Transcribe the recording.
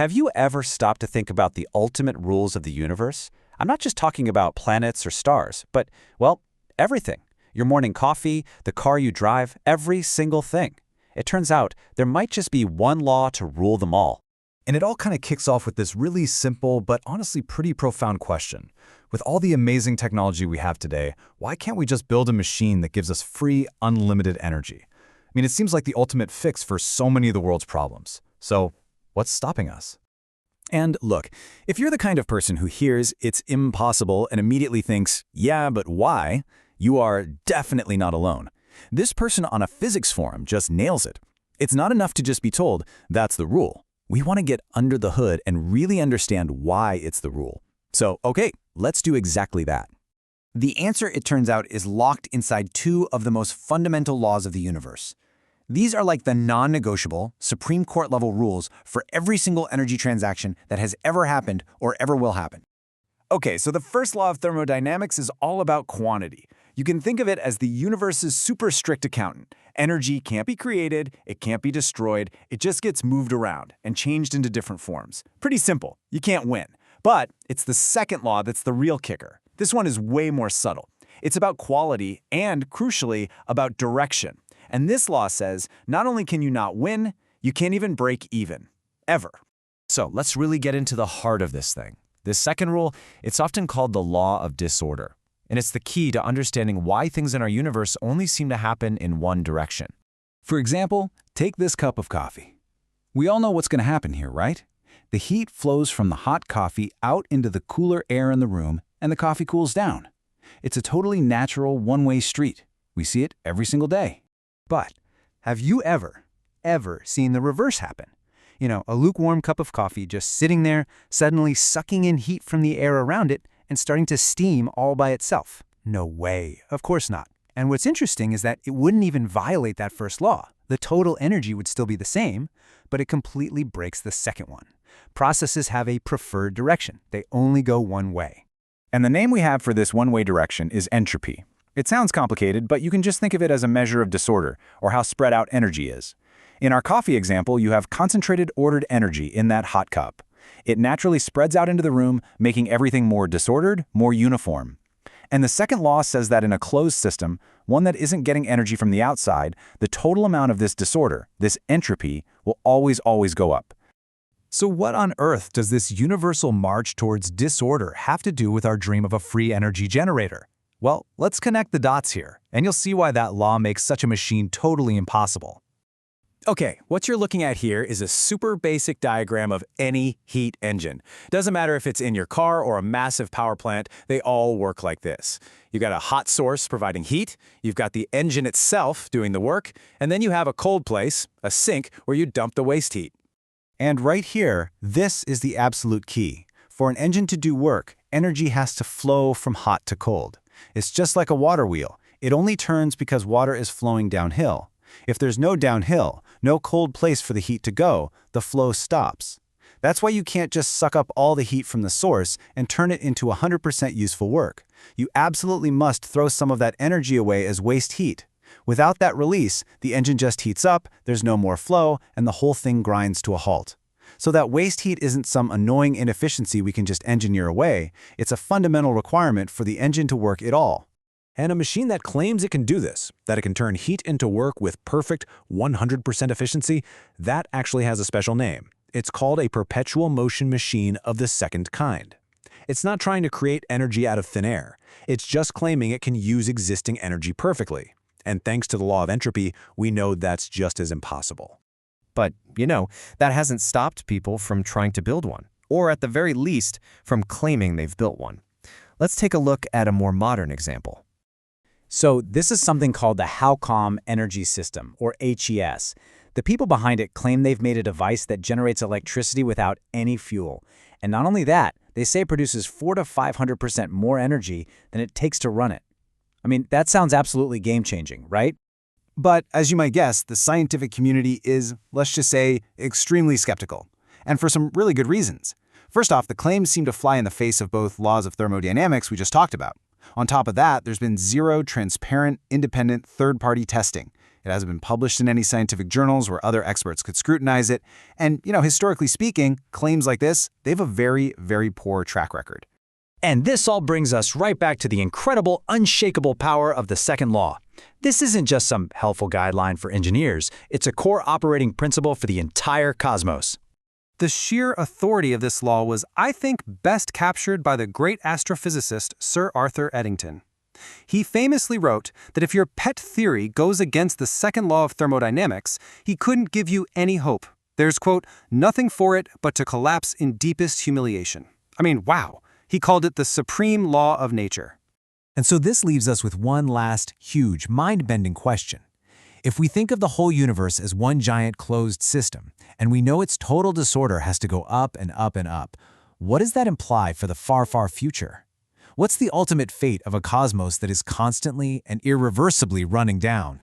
Have you ever stopped to think about the ultimate rules of the universe? I'm not just talking about planets or stars, but, well, everything. Your morning coffee, the car you drive, every single thing. It turns out there might just be one law to rule them all. And it all kind of kicks off with this really simple but honestly pretty profound question. With all the amazing technology we have today, why can't we just build a machine that gives us free, unlimited energy? I mean, it seems like the ultimate fix for so many of the world's problems. So, what's stopping us? And look, if you're the kind of person who hears it's impossible and immediately thinks, yeah, but why? You are definitely not alone. This person on a physics forum just nails it. It's not enough to just be told, that's the rule. We want to get under the hood and really understand why it's the rule. So, okay, let's do exactly that. The answer, it turns out, is locked inside two of the most fundamental laws of the universe. These are like the non-negotiable, Supreme Court-level rules for every single energy transaction that has ever happened or ever will happen. Okay, so the first law of thermodynamics is all about quantity. You can think of it as the universe's super strict accountant. Energy can't be created, it can't be destroyed, it just gets moved around and changed into different forms. Pretty simple, you can't win. But it's the second law that's the real kicker. This one is way more subtle. It's about quality and, crucially, about direction. And this law says, not only can you not win, you can't even break even. Ever. So let's really get into the heart of this thing. This second rule, it's often called the law of disorder. And it's the key to understanding why things in our universe only seem to happen in one direction. For example, take this cup of coffee. We all know what's going to happen here, right? The heat flows from the hot coffee out into the cooler air in the room, and the coffee cools down. It's a totally natural one-way street. We see it every single day. But have you ever seen the reverse happen? You know, a lukewarm cup of coffee just sitting there, suddenly sucking in heat from the air around it and starting to steam all by itself. No way. Of course not. And what's interesting is that it wouldn't even violate that first law. The total energy would still be the same, but it completely breaks the second one. Processes have a preferred direction. They only go one way. And the name we have for this one-way direction is entropy. It sounds complicated, but you can just think of it as a measure of disorder, or how spread out energy is. In our coffee example, you have concentrated ordered energy in that hot cup. It naturally spreads out into the room, making everything more disordered, more uniform. And the second law says that in a closed system, one that isn't getting energy from the outside, the total amount of this disorder, this entropy, will always go up. So what on earth does this universal march towards disorder have to do with our dream of a free energy generator? Well, let's connect the dots here, and you'll see why that law makes such a machine totally impossible. Okay, what you're looking at here is a super basic diagram of any heat engine. Doesn't matter if it's in your car or a massive power plant, they all work like this. You've got a hot source providing heat, you've got the engine itself doing the work, and then you have a cold place, a sink, where you dump the waste heat. And right here, this is the absolute key. For an engine to do work, energy has to flow from hot to cold. It's just like a water wheel. It only turns because water is flowing downhill. If there's no downhill, no cold place for the heat to go, the flow stops. That's why you can't just suck up all the heat from the source and turn it into 100% useful work. You absolutely must throw some of that energy away as waste heat. Without that release, the engine just heats up, there's no more flow, and the whole thing grinds to a halt. So that waste heat isn't some annoying inefficiency we can just engineer away. It's a fundamental requirement for the engine to work at all. And a machine that claims it can do this, that it can turn heat into work with perfect 100% efficiency, that actually has a special name. It's called a perpetual motion machine of the second kind. It's not trying to create energy out of thin air. It's just claiming it can use existing energy perfectly. And thanks to the law of entropy, we know that's just as impossible. But, you know, that hasn't stopped people from trying to build one, or at the very least, from claiming they've built one. Let's take a look at a more modern example. So this is something called the HowCom Energy System, or HES. The people behind it claim they've made a device that generates electricity without any fuel. And not only that, they say it produces 400 to 500% more energy than it takes to run it. I mean, that sounds absolutely game-changing, right? But as you might guess, the scientific community is, let's just say, extremely skeptical. And for some really good reasons. First off, the claims seem to fly in the face of both laws of thermodynamics we just talked about. On top of that, there's been zero transparent, independent, third-party testing. It hasn't been published in any scientific journals where other experts could scrutinize it. And, historically speaking, claims like this, they have a very, very poor track record. And this all brings us right back to the incredible, unshakable power of the second law. This isn't just some helpful guideline for engineers. It's a core operating principle for the entire cosmos. The sheer authority of this law was, I think, best captured by the great astrophysicist Sir Arthur Eddington. He famously wrote that if your pet theory goes against the second law of thermodynamics, he couldn't give you any hope. There's, quote, nothing for it but to collapse in deepest humiliation. I mean, wow. He called it the supreme law of nature. And so this leaves us with one last, huge, mind-bending question. If we think of the whole universe as one giant closed system, and we know its total disorder has to go up and up and up, what does that imply for the far, far future? What's the ultimate fate of a cosmos that is constantly and irreversibly running down?